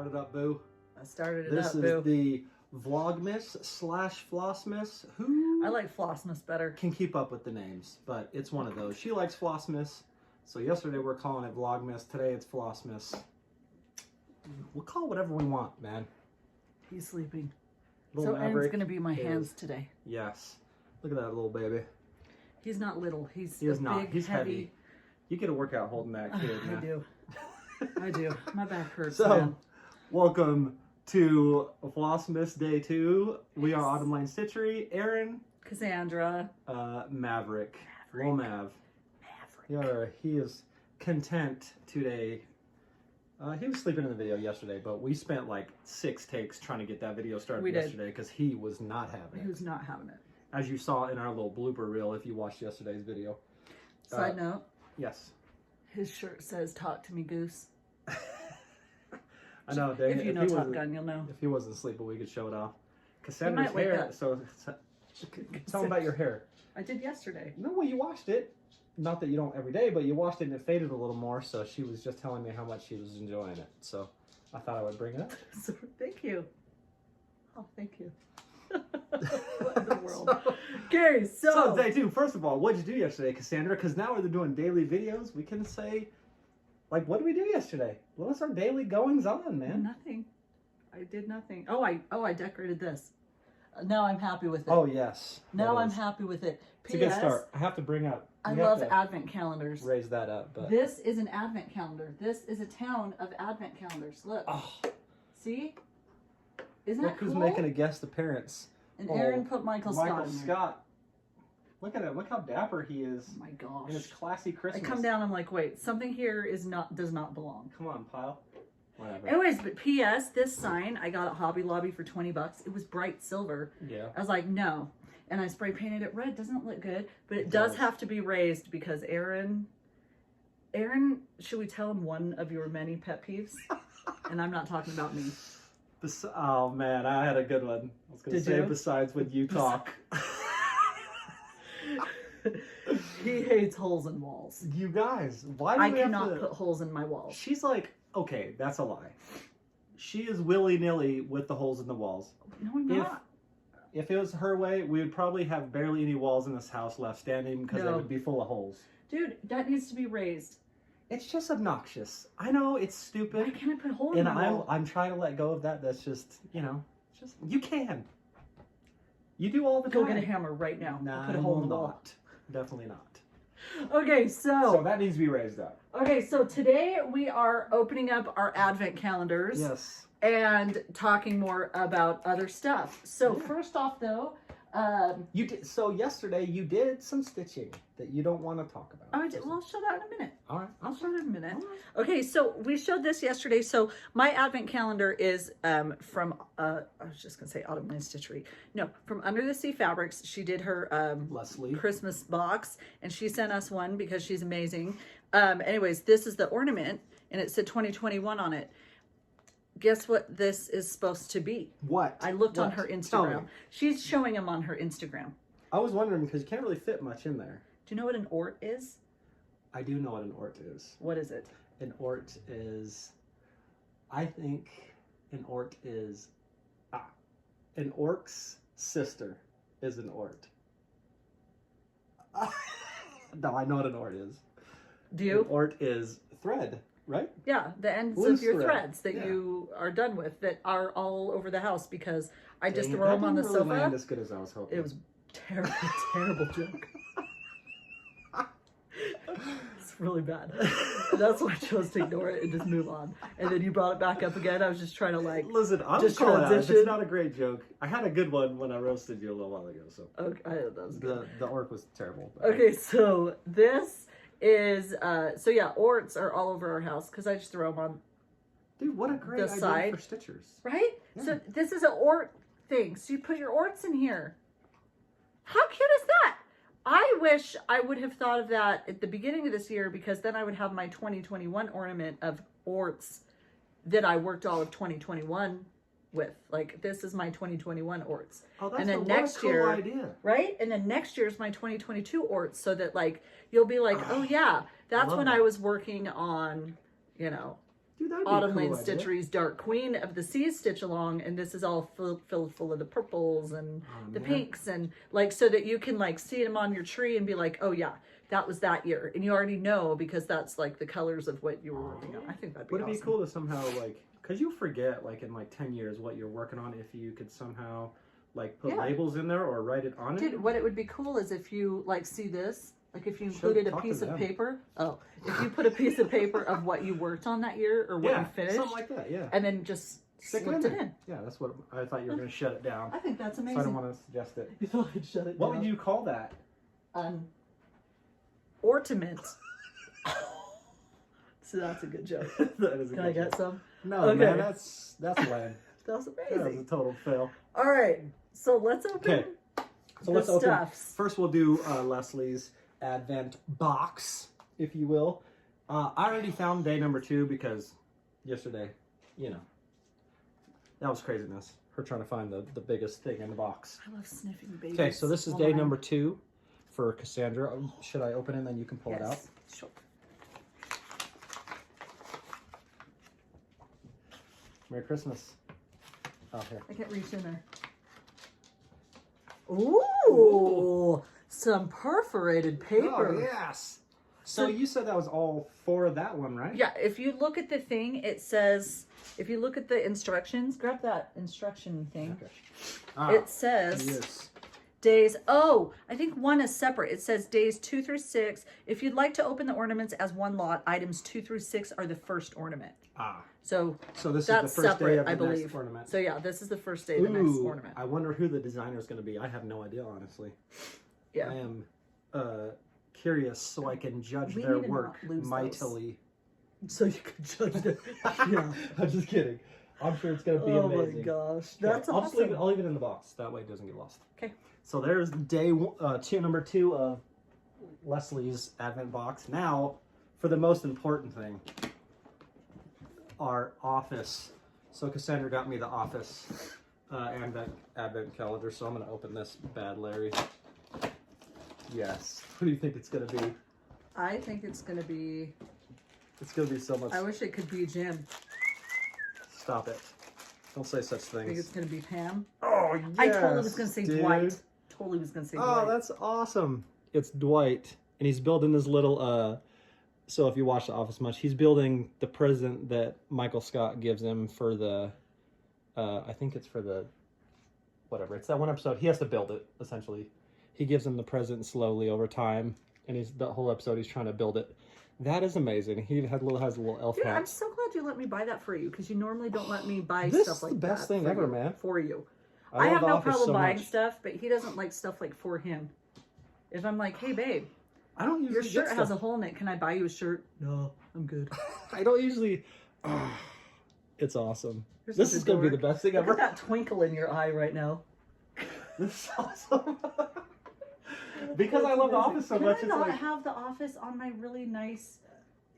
Start it up, boo. I started it this up, is boo. the Vlogmas / Flossmas. Who I like Flossmas better. can keep up with the names, but it's one of those. She likes Flossmas. So yesterday we're calling it Vlogmas. Today it's Flossmas. We'll call it whatever we want, man. He's sleeping. Little So Aaron's Maverick going to be my is- hands today. Yes. Look at that little baby. He's not little. He's He is a not. big, He's heavy. You get a workout holding that kid, I man. do. I do. My back hurts, So, man. welcome to Vlogmas Day 2. We are Autumn Lane Stitchery. Aaron. Cassandra. Maverick. Little Mav. He is content today. He was sleeping in the video yesterday, but we spent like 6 takes trying to get that video started yesterday because he was not having it. He was not having it. As you saw in our little blooper reel if you watched yesterday's video. Side note. Yes. His shirt says, "Talk to me, Goose." I know, dang If it. you know Top Gun, you'll know. If he wasn't asleep, we could show it off. Cassandra's wake hair. up. So tell him about your hair. I did yesterday. No, well, you washed it. Not that you don't every day, but you washed it and it faded a little more. So she was just telling me how much she was enjoying it. So I thought I would bring it up. So, thank you. Oh, thank you. What in the world? Okay, So day 2. First of all, what did you do yesterday, Cassandra? Because now we're doing daily videos. We can say, like, what did we do yesterday? What's our daily goings on, man? Nothing. I did nothing. Oh, I decorated this. Now I'm happy with it. Oh yes. Now I'm happy with it. It's a good start. I have to bring up. I love advent calendars. Raise that up. But this is an advent calendar. This is a town of advent calendars. Look. oh, See? Isn't look that who's cool? making a guest appearance. And Aaron put Michael Scott in there. Scott. Look at it. Look how dapper he is. Oh my gosh. And his classy Christmas. I come down, I'm like, wait, something here does not belong. Come on, pile. Whatever. Anyways, but P.S. This sign I got at Hobby Lobby for $20. It was bright silver. Yeah. I was like, no. And I spray painted it red. Doesn't look good, but it does have to be raised because Aaron, should we tell him one of your many pet peeves? And I'm not talking about me. Oh man, I had a good one. I was going to say besides when you talk. He hates holes in walls. You guys, why do I we have cannot to... put holes in my walls. She's like, okay, that's a lie. She is willy-nilly with the holes in the walls. No, I'm not. If it was her way, we would probably have barely any walls in this house left standing because they would be full of holes. Dude, that needs to be raised. It's just obnoxious. I know, it's stupid. Why can't I put a hole in my wall? I'm trying to let go of that. That's just, you can. You do all the Go time. get a hammer right now. Nah, put a hole in the wall. Definitely not. Okay, So that needs to be raised up. Okay, so today we are opening up our advent calendars. Yes. And talking more about other stuff. So first off, though, you did. So yesterday you did some stitching that you don't want to talk about. oh, I did. Well, I'll show that in a minute. All right. I'll show that in a minute. All right. Okay, so we showed this yesterday. So my advent calendar is from I was just gonna say Autumn Lane Stitchery. No, from Under the Sea Fabrics. She did her Leslie Christmas box, and she sent us one because she's amazing. Anyways, this is the ornament, and it said 2021 on it. Guess what this is supposed to be? What? I looked on her Instagram. She's showing them on her Instagram. I was wondering because you can't really fit much in there. Do you know what an ort is? I do know what an ort is. What is it? An ort is, I think an ort is, an orc's sister is an ort. No, I know what an ort is. Do you? An ort is thread, right? Yeah, the ends Loose of your thread. threads that you are done with that are all over the house because I just Dang it, throw them on the that didn't really sofa. land as good as I was hoping. It was terrible, terrible joke. It's really bad. And that's why I chose to ignore it and just move on. And then you brought it back up again. I was just trying to Listen, I'm just just calling out. If transition. it's not a great joke. I had a good one when I roasted you a little while ago. So Okay, that was good. the orc was terrible. But Okay, so this is so yeah, orts are all over our house because I just throw them on, dude, what a great the idea side. for stitchers. right? Yeah. So this is an ort thing. So you put your orts in here. How cute is that? I wish I would have thought of that at the beginning of this year because then I would have my 2021 ornament of orts that I worked all of 2021 with. Like, this is my 2021 orts. Oh, that's and then what next a cool year, idea. right? And then next year is my 2022 orts, so that like you'll be like, oh yeah, that's when I was working on, you know, Dude, that'd be Autumn a cool Lane idea. Stitchery's Dark Queen of the Seas stitch along, and this is all filled full of the purples and the pinks, and like so that you can like see them on your tree and be like, oh yeah, that was that year, and you already know because that's like the colors of what you were working on. I think that'd be awesome. Would it be cool to somehow like, cause you forget like in like 10 years what you're working on, if you could somehow like put labels in there or write it on it? Dude, what it would be cool is if you like see this, like if you included a piece of paper. Oh, if you put a piece of paper of what you worked on that year or what you finished, something like that, yeah. and then just slipped it in. Yeah, that's what I thought you were going to shut it down. I think that's amazing. So I don't want to suggest it. You thought I'd shut it What down? would you call that? Ornaments. So that's a good joke. That is a Can good I get joke. some? No, Okay. man, that's lame. That's That was a amazing. total fail. All right, so let's open Okay, so the let's open. stuffs. First, we'll do Leslie's Advent box, if you will. I already found day number 2 because yesterday, you know, that was craziness. Her trying to find the biggest thing in the box. I love sniffing babies. Okay, so this is day number 2 for Cassandra. Should I open it and then you can pull it out? Sure. Merry Christmas. Oh, here. I can't reach in there. Ooh, some perforated paper. Oh, yes. So you said that was all for that one, right? Yeah, if you look at the thing, it says, if you look at the instructions, grab that instruction thing. Okay. It says Yes. days, oh, I think one is separate. It says days 2 through 6. If you'd like to open the ornaments as one lot, items 2 through 6 are the first ornament. So this that's is the first separate, day of the I believe. next ornament. So yeah, this is the first day of the next ornament. I wonder who the designer is going to be. I have no idea, honestly. Yeah. I am curious so I can judge We their need to work not lose mightily. So you can judge it. Yeah. I'm just kidding. I'm sure it's going to be Oh amazing. my gosh. Okay, That's I'll just leave it. awesome. I'll leave it in the box. That way it doesn't get lost. Okay. So there's day number 2 of Leslie's Advent box. Now, for the most important thing, our office. So Cassandra got me the office and that Advent calendar. So I'm going to open this bad Larry. Yes. What do you think it's going to be? I think it's going to be... It's going to be so much... I wish it could be Jim. Stop it. Don't say such I think it's things. going to be Pam. Oh, yes, I totally was going to say dude. Dwight. Totally was going to say Dwight. Oh, that's awesome. It's Dwight. And he's building this little... So if you watch The Office much, he's building the present that Michael Scott gives him for the... I think it's for the... Whatever. It's that one episode. He has to build it, essentially. He gives him the present slowly over time. And the whole episode he's trying to build it. That is amazing. He has a little elf Dude, hat. I'm so glad you let me buy that for you because you normally don't let me buy This stuff is like the best that thing for ever, you, man. For you. I I love have The no Office problem so buying much. stuff, but he doesn't like stuff like for him. If I'm like, hey babe, I don't usually your get shirt has a stuff. hole in it. Can I buy you a shirt? No, I'm good. I don't usually... it's awesome. You're This such a is going to be the dork. best thing Look ever. at that twinkle in your eye right now. This is awesome. Because I love The Office so Can much, I it's not like... have The Office on my really nice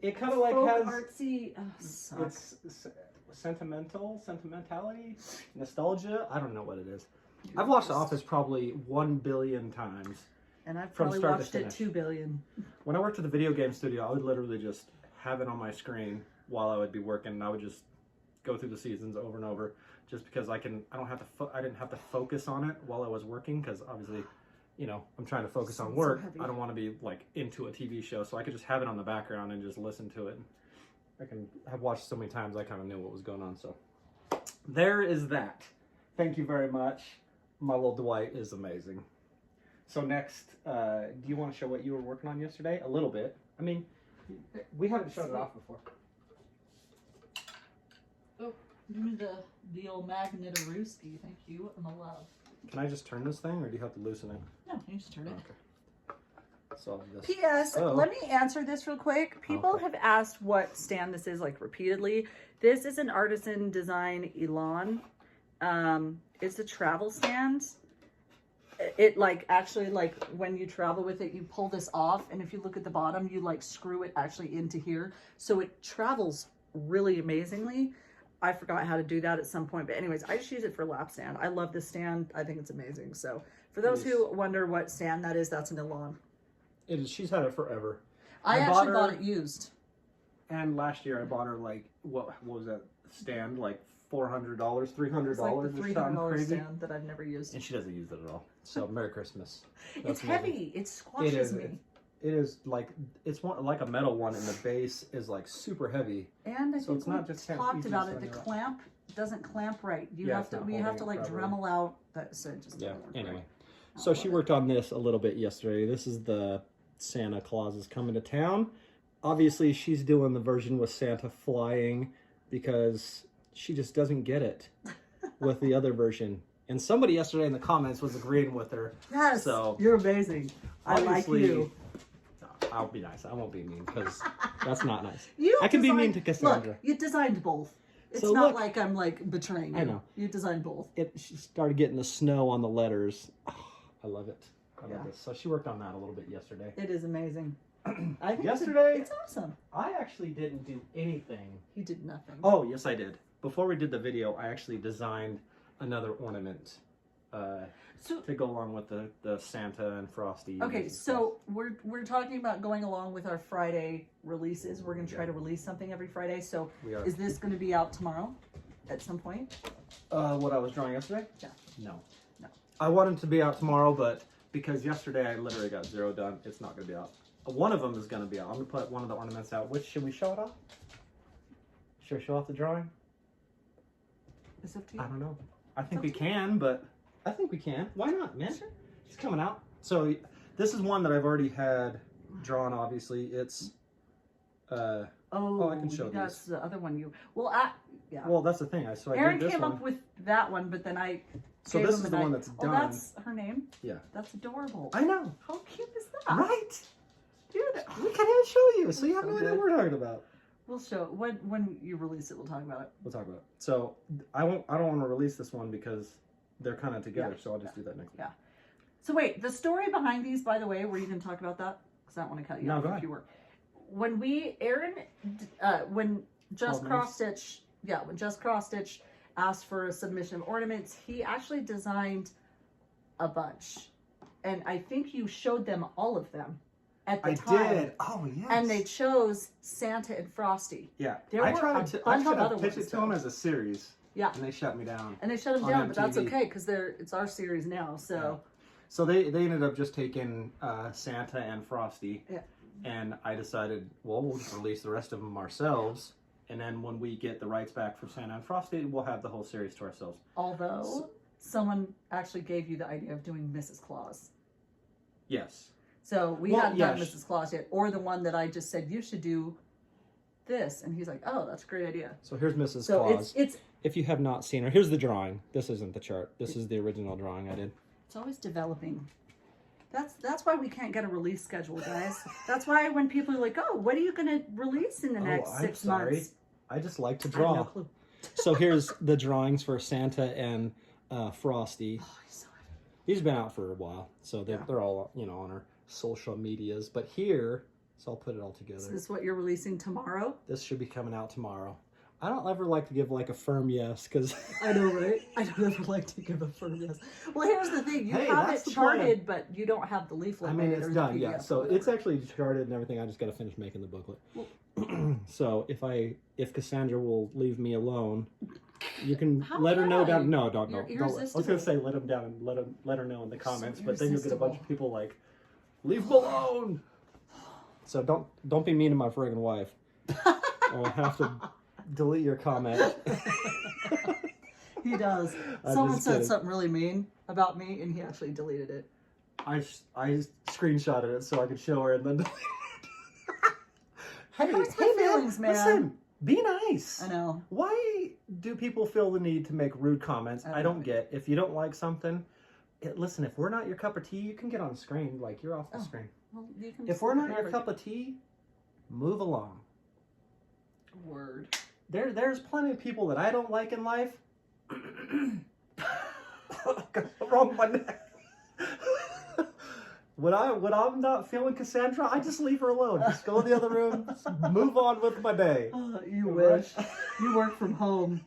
It kind of like folk has... artsy... Oh, suck. It's sentimentality, nostalgia. I don't know what it is. I've watched The Office probably 1 billion times. And I've from probably start to watched it finish. 2 billion. When I worked at the video game studio, I would literally just have it on my screen while I would be working, and I would just go through the seasons over and over, just because I didn't have to focus on it while I was working, because obviously, you know, I'm trying to focus on So work. heavy. I don't want to be like into a TV show, so I could just have it on the background and just listen to it. I have watched so many times, I kind of knew what was going on. So there is that. Thank you very much. My little Dwight is amazing. So next, do you want to show what you were working on yesterday? A little bit. I mean, we haven't shown it off before. Oh, give me the old magnetarooski. Thank you, and the love. Can I just turn this thing, or do you have to loosen it? No, you just turn it. Okay. So this. P.S. Oh. Let me answer this real quick. People Okay. have asked what stand this is, like, repeatedly. This is an Artisan Design Elan. It's a travel stand. It, like, actually, like, when you travel with it, you pull this off, and if you look at the bottom, you, like, screw it actually into here. So it travels really amazingly. I forgot how to do that at some point, but anyways, I just use it for lap stand. I love this stand. I think it's amazing. So for those who wonder what stand that is, that's an Elan. It is. She's had it forever. I I actually bought bought her- it used. And last year I bought her like what was that stand, like $400, $300 It's like the or something $300 crazy. stand that I've never used. And she doesn't use it at all. So Merry Christmas. It's amazing. heavy. It squashes me. It is like it's one like a metal one, and the base is like super heavy. And I So think it's not we just kind of talked easy about to it. The stand it up. clamp doesn't clamp right. You Yeah, have it's to. not We have to holding like it properly. Dremel out. That so it just Yeah. doesn't work Anyway, right. so she worked on this a little bit yesterday. This is the Santa Claus is coming to town. Obviously, she's doing the version with Santa flying because she just doesn't get it with the other version. And somebody yesterday in the comments was agreeing with her. Yes, So you're amazing. I like obviously, you. I'll be nice. I won't be mean because that's not nice. You I can be mean designed- to Cassandra. Look, you designed both. It's So not look- like I'm like betraying you. I know. You designed both. She started getting the snow on the letters. Oh, I love it. I Yeah. love this. So she worked on that a little bit yesterday. It is amazing. I think Yesterday- it's awesome. I actually didn't do anything. You did nothing. Oh, yes, I did. Before we did the video, I actually designed another ornament So to go along with the Santa and Frosty. okay, and so we're talking about going along with our Friday releases. We're gonna try to release something every Friday. So stuff. We are. is this gonna be out tomorrow at some point? What I was drawing yesterday? Yeah. No. No. I wanted to be out tomorrow, but because yesterday I literally got 0 done, it's not going to be out. One of them is going to be out. I'm going to put one of the ornaments out. Which, should we show it off? Should we show off the drawing? It's up to you. I don't know. I think up we to can, but I think we can. Why not, man? Sure. It's coming out. So this is one that I've already had drawn, obviously. It's, Oh, I can show that's these. the other one you. Yeah. well, that's the thing. So I Aaron did this came one. up with that one, but then I. So gave this him is an the one idea. that's Oh, done. that's her name. Yeah. That's adorable. I know. How cute is that? Right? Dude, We can't even show you, so you have So no idea good. what we're talking about. we'll show when you release it. We'll talk about it. We'll talk about it. So I don't want to release this one because they're kind of together. Yeah. So I'll just do that next week. Yeah. So wait, the story behind these, by the way, were you going to talk about that? Because I don't want to cut you No, off go if ahead. you were. When when Just Cross Stitch, when Just Cross Stitch asked for a submission of ornaments, he actually designed a bunch, and I think you showed them all of them at the time. I did. Oh yes. And they chose Santa and Frosty. Yeah. There I were tried a to bunch of other pitch ones, it to them though. as a series. Yeah. And they shut me down. And they shut them On down, but that's MTV. okay because it's our series now. So So they ended up just taking Santa and Frosty. Yeah. And I decided, well, we'll just release the rest of them ourselves. And then when we get the rights back for Santa and Frosty, we'll have the whole series to ourselves. although someone actually gave you the idea of doing Mrs. Claus. Yes. So we Well, hadn't done yeah, Mrs. Claus yet, or the one that I just said you should do this, and he's like, "Oh, that's a great idea." So here's Mrs. So Claus. it's If you have not seen her, here's the drawing. This isn't the chart. This is the original drawing I did. always developing. That's why we can't get a release schedule, guys. That's why when people are like, "Oh, what are you going to release in the next I'm 6 sorry. months?" I just like to I have draw. no clue. So here's the drawings for Santa and Frosty. Oh, he's so happy. These have been out for a while, so they're, Yeah. they're all on our social medias. But here, so I'll put it all together. Is this what you're releasing tomorrow? This should be coming out tomorrow. I don't ever like to give like a firm yes because I know, right? I don't ever like to give a firm yes. Well, here's the thing: you Hey, have that's it the plan. charted, but you don't have the leaflet. I mean made it's or the done. Yeah, PDF so or whatever. it's actually charted and everything. I just got to finish making the booklet. So if Cassandra will leave me alone, you can How let her can know I? down. No, You're don't. I was irresistible. gonna say let him down and let her know in the comments, but then you'll get a bunch of irresistible. people like, leave him alone. So don't be mean to my friggin' wife. I'll have to delete your comment. He does. I'm Someone just said kidding. something really mean about me, and he actually deleted it. I screenshotted it so I could show her and then. Hey, Hurts my feelings, man. Listen, be nice. I know. Why do people feel the need to make rude comments? I I don't know. get. If you don't like something, listen. If we're not your cup of tea, you can get on the screen. Like you're off the Oh. screen. Well, you can If we're not your cup of tea, move along. word. There's plenty of people that I don't like in life. Wrong my neck. When I'm not feeling Cassandra, I just leave her alone. Just go in the other room, just move on with my day. You Right. wish. You work from home.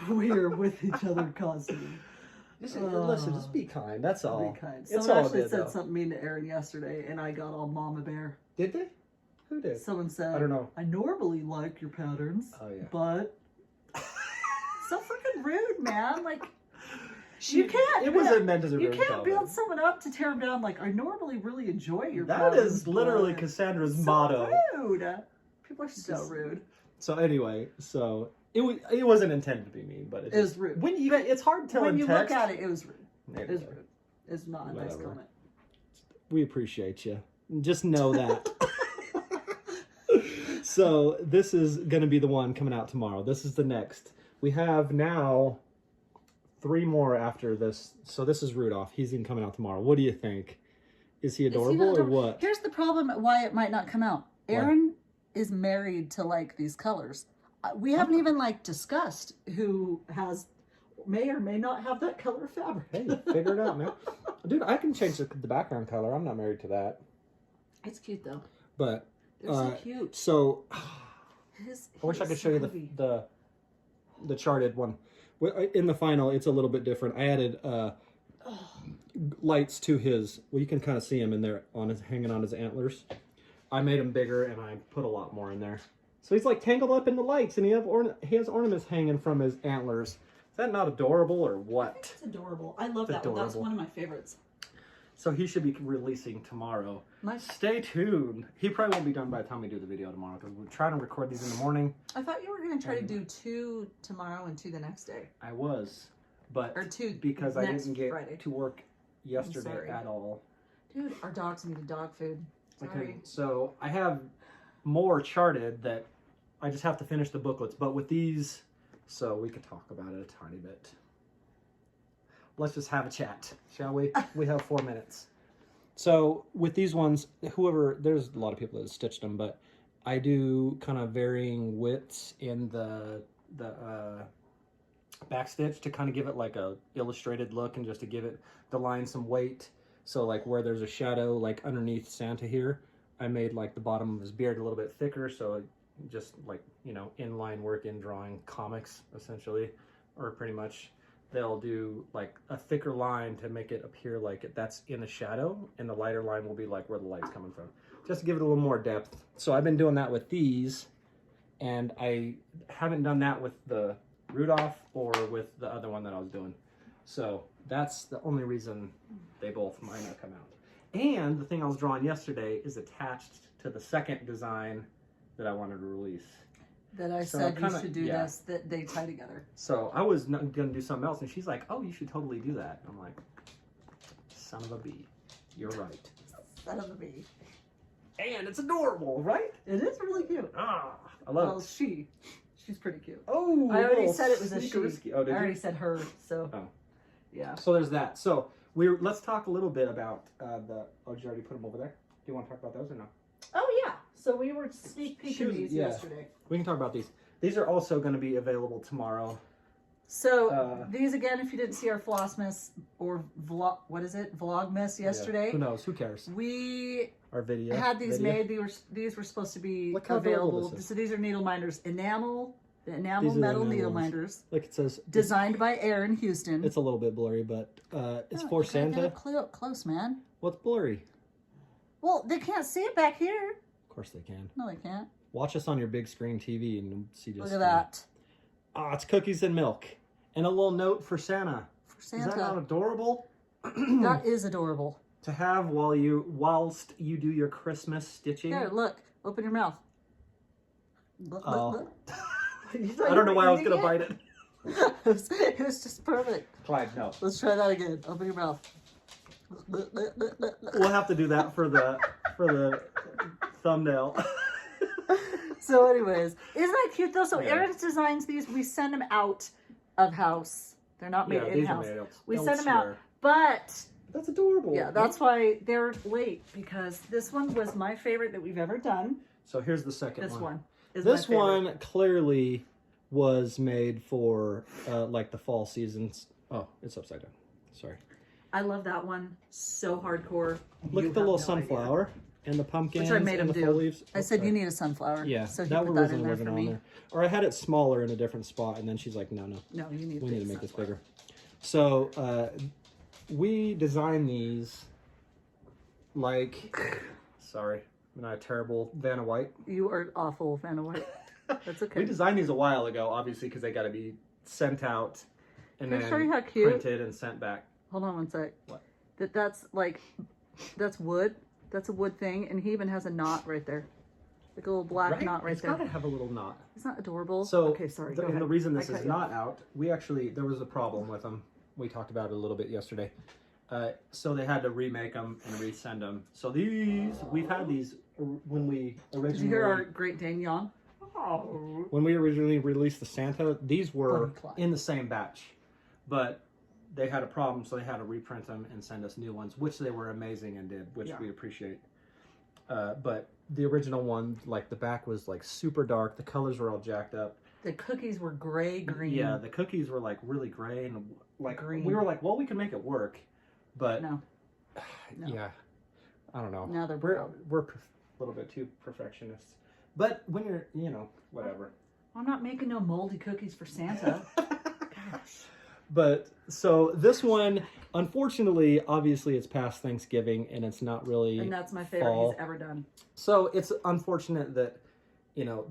We're with each other constantly. Listen, just be kind. That's all. Be kind. It's Someone all actually good, said though. something mean to Aaron yesterday, and I got all mama bear. Did they? Who did? Someone said, I don't know. I normally like your patterns, Oh, yeah. but so freaking rude, man. Like, you can't. It wasn't meant as a You rude can't comment. build someone up to tear them down. Like, I normally really enjoy your That patterns. is literally but Cassandra's so motto. rude. People are so rude. So anyway, it wasn't intended to be mean, but It was rude. When you, it's hard to tell When in you text. look at it, it was rude. Maybe It was so. rude. It's not a nice Whatever. comment. We appreciate you. Just know that. So this is going to be the one coming out tomorrow. This is the next. We have now 3 more after this. So this is Rudolph. He's even coming out tomorrow. What do you think? Is he adorable or what? Here's the problem why it might not come out. Aaron is married to like these colors. We haven't even like discussed who may or may not have that color fabric. Hey, figure it out, man. Dude, I can change the background color. I'm not married to that. It's cute though. But They're so cute. So I wish I His could show you the charted one. In the final, it's a little bit different. I added lights to his. Well, you can kind of see him in there hanging on his antlers. I made him bigger and I put a lot more in there. So he's like tangled up in the lights, and he has ornaments hanging from his antlers. Is that not adorable or what? I think it's adorable. I love that one. That's one of my favorites. So he should be releasing tomorrow. Stay tuned. He probably won't be done by the time we do the video tomorrow because we're trying to record these in the morning. I thought you were going to try to do 2 tomorrow and 2 the next day. I was, but or 2 because I didn't get Friday. to work yesterday at all. Dude, our dogs needed dog food. Sorry. So I have more charted that I just have to finish the booklets. But with these, so we could talk about it a tiny bit. Let's just have a chat, shall we? We have 4 minutes. So with these ones, there's a lot of people that have stitched them, but I do kind of varying widths in the back stitch to kind of give it like a illustrated look and just to give it the line some weight. So like where there's a shadow like underneath Santa here, I made like the bottom of his beard a little bit thicker, so it just like, you know, inline work in drawing comics essentially, or pretty much. They'll do like a thicker line to make it appear like that's in the shadow, and the lighter line will be like where the light's coming from, just to give it a little more depth. So I've been doing that with these, and I haven't done that with the Rudolph or with the other one that I was doing. So that's the only reason they both might not come out. And the thing I was drawing yesterday is attached to the second design that I wanted to release. That I said you should do this, that they tie together. So I was going to do something else, and she's like, oh, you should totally do that. I'm like, son of a bee. You're right. Son of a bee. And it's adorable, right? It is really cute. Ah, I love it. She's pretty cute. Oh, I already said it was a she. Oh, did I already you? said her, so. Oh. Yeah. So there's that. So let's talk a little bit about oh, did you already put them over there? Do you want to talk about those or no? Oh, yeah. So we were sneak peeking these yesterday. We can talk about these. These are also going to be available tomorrow. So these, again, if you didn't see our Flossmas or Vlogmas yesterday. Yeah. Who knows? Who cares? We our video had these made. These were supposed to be available. So these are needle minders. The enamel metal needle minders. Like it says. Designed by Aaron Houston. It's a little bit blurry, but it's for Santa. Get up close, man. What's blurry? Well, they can't see it back here. Of course they can. No, they can't. Watch us on your big screen TV and you'll see just. Look at that. It's cookies and milk. And a little note for Santa. For Santa. Is that not adorable? That is adorable. To have whilst you do your Christmas stitching. Here, look. Open your mouth. Look. I don't know why I was going to bite it. It was just perfect. Clyde, no. Let's try that again. Open your mouth. We'll have to do that for the thumbnail. So anyways, isn't that cute though? So Aaron designs these. We send them out of house. They're not made in-house. We send them out. But that's adorable. Yeah, that's why they're late, because this one was my favorite that we've ever done. So here's the second one. This one clearly was made for like the fall seasons. Oh, it's upside down. Sorry. I love that one. So hardcore. Look at the little sunflower and the pumpkins. Which I made him and the do. full leaves. I said you need a sunflower. Yeah, so that originally wasn't on there. Or I had it smaller in a different spot, and then she's like, no, you need. We need to make this bigger. So we designed these like, sorry, I'm not a terrible Vanna White. You are awful, Vanna White. That's okay. We designed these a while ago, obviously, because they got to be sent out and Can I then show you how cute? printed and sent back. Hold on one sec. What? That's wood. That's a wood thing, and he even has a knot right there. Like a little black knot right there. It's got to have a little knot. Isn't that adorable? So, okay, sorry. Go and ahead. the reason this I is cut you not off. out, there was a problem with them. We talked about it a little bit yesterday. So they had to remake them and resend them. So we've had these when we originally... Did you hear our Great Dane yawn? When we originally released the Santa, these were Bunny Clyde. in the same batch. But they had a problem, so they had to reprint them and send us new ones, which they were amazing and did, which we appreciate. But the original one, like the back was like super dark. The colors were all jacked up. The cookies were gray-green. Yeah, the cookies were like really gray and like Green. we were like, well, we can make it work, but No. yeah, I don't know. Now they're we're brown. a little bit too perfectionists. But when you're, whatever. I'm not making no moldy cookies for Santa. Gosh. But so this one, unfortunately, obviously it's past Thanksgiving and it's not really And that's my favorite fall. he's ever done. So it's unfortunate that,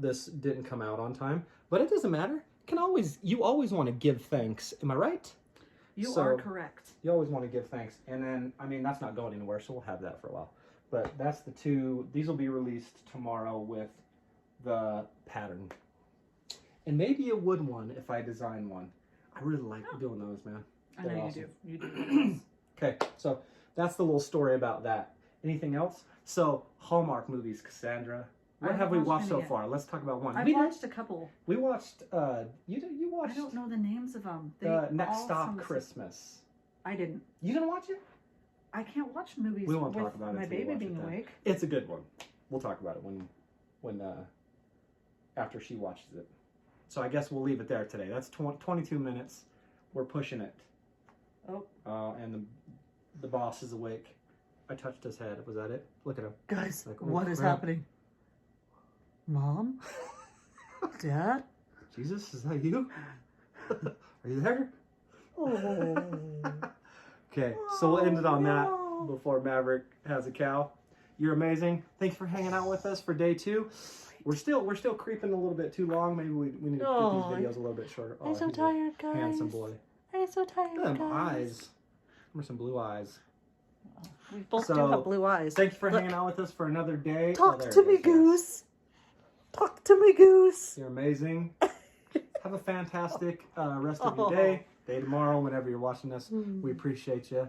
this didn't come out on time, but it doesn't matter. You always want to give thanks. Am I right? You So, are correct. You always want to give thanks. And then, that's not going anywhere, so we'll have that for a while. But that's the two. These will be released tomorrow with the pattern. And maybe a wood one if I design one. I really like doing those, man. I know They're you awesome. do. You do. Okay, so that's the little story about that. Anything else? So, Hallmark movies, Cassandra. What I have we haven't watched watched so any yet. far? Let's talk about one. I've We watched a couple. watched, you watched I don't know the names of them. Next all Stop sound the same. Christmas. I didn't. You didn't watch it? I can't watch movies We won't with talk about it my until you baby watch it being then. awake. It's a good one. We'll talk about it when after she watches it. So I guess we'll leave it there today. That's 22 minutes. We're pushing it. Oh. And the boss is awake. I touched his head. Was that it? Look at him. Guys, Like, oh, what is crap. happening? Mom? Dad? Jesus, is that you? Are you there? Oh. Okay, so we'll end it on that before Maverick has a cow. You're amazing. Thanks for hanging out with us for day 2. We're still creeping a little bit too long. Maybe we need to get these videos a little bit shorter. I'm so he's a tired, guys. handsome boy. I'm so tired, Look at them guys. eyes. There's some blue eyes. We both So, do have blue eyes. Thanks for Look. hanging out with us for another day. Talk there to it me, is, yes. Goose. Talk to me, Goose. You're amazing. Have a fantastic rest of your day. Day tomorrow, whenever you're watching this. We appreciate you.